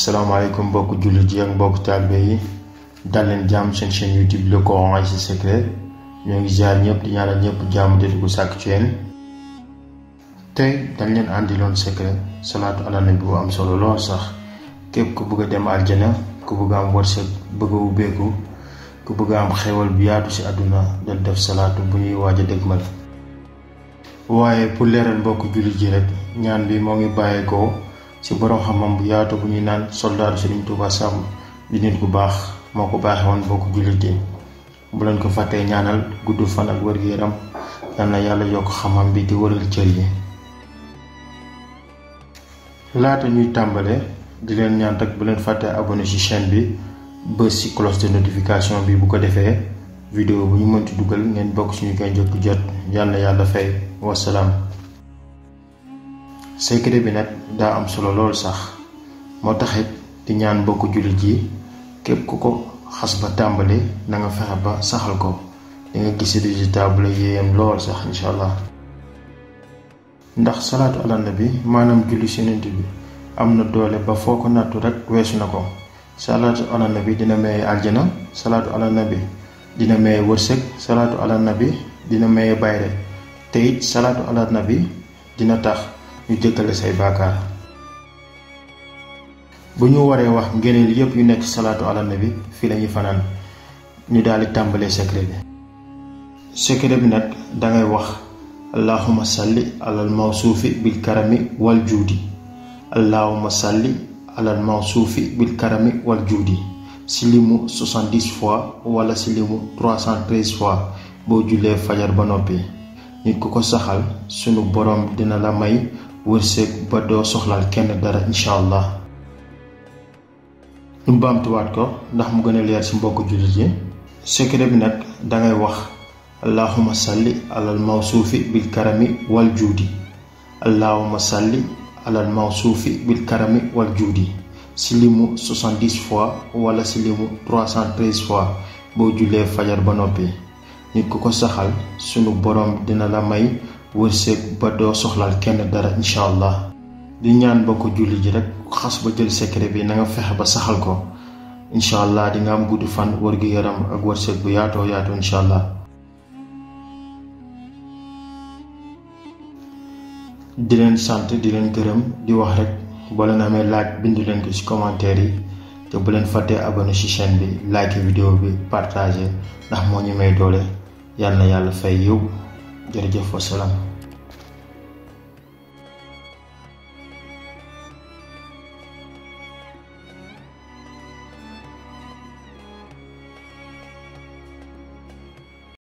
salaamaaleykum mbokk jullit yi ak mbokk taalibe yi dal leen jàmm seen chaîne YouTube Le Coran et ses secrets ñoo ngi ziar ñëpp di ñaanal ñëpp jàmm di ko sàkk ci yéen tey dañ leen àndiloon secret salaatu ala nabi bu am solo lool sax képp ku bëgg a dem aljana ku bëgg a am wërsëg bëgg a ubbeeku ku bëgg a am xewal bu yaatu ci àdduna dal def salaatu bu ñuy waaj a dëgmal. waaye pour leeral mbokk jullit yi rek ñaan bi moo ngi bàyyeekoo ci borom xam-xam bu yaatu bu ñuy naan soldaatu Serigne Touba Sam di nit ku baax moo ko baaxee woon mbokk jullit yi bu leen ko fàttee ñaanal gudd fan ak wér-gu-yaram yal na yàlla yokk xam-xam bi di wëral cër yi. laata ñuy tàmbale di leen ñaan rek bu leen fàttee abonné ci chaîne bi bës ci cloche de notification bi bu ko defee vidéo bu ñu mënti dugal ngeen bokk suñu koy njëkk jot yal na yàlla fay wasalaam. secret bi nag daa am solo lool sax moo taxit di ñaan mbokk jullit yi képp ku ko xas ba tàmbali na nga fexe ba saxal ko di nga gis résultat bu la yéem lool sax incha allah. ndax salaatu ala nabi maanaam julli ci Yonent bi am na doole ba foo ko nattu rek weesu na ko. salaatu ala nabi dina maye aljana, salaatu ala nabi dina maye wërsëg, salaatu ala nabi dina maye bayre te it salaatu ala nabi dina tax ñu jëkkale say baakaar. bu ñu waree wax ngëneel yépp yu nekk salaatu ala nabi fii lañuy fanaan ñu daldi tàmbalee secret bi. secret bi nag dangay wax allahumma salli alal mawsuufi bil karami wal juudi, allahumma salli alal mawsuufi bil karami wal juudi ci limu 70 fois wala ci limu 313 fois boo jullee fajar ba noppi. nit ku ko saxal sunu borom dina la may wërsëg ba doo soxlaal kenn dara incha allah. ñu baamtuwaat ko ndax mu gën a leer ci mbokk jullit yi. secret bi nag dangay wax allahumma salli alal mawsuufi bil karami wal juudi, allahumma salli alal mawsuufi bil karami wal juudi ci limu 70 fois wala ci limu 313 fois boo jullee fajar ba noppi. nit ku ko saxal sunu borom dina la may wërsëg ba doo soxlaal kenn dara incha allah. di ñaan bokk julli ji rek xas ba jël secret bi na nga fexe ba saxal ko incha allah di nga am gudd fan wér-gu-yaram ak wërsëg bu yaatoo yaatoo incha allah. di leen sant di leen gërëm di wax rek boo leen amee laaj bind leen ko ci commentaire yi te bu leen fàttee abonné ci chaîne bi like vidéo bi partager ndax moo ñu may doole. yàlla na yàlla fay yiw jërëjëf wasalaam.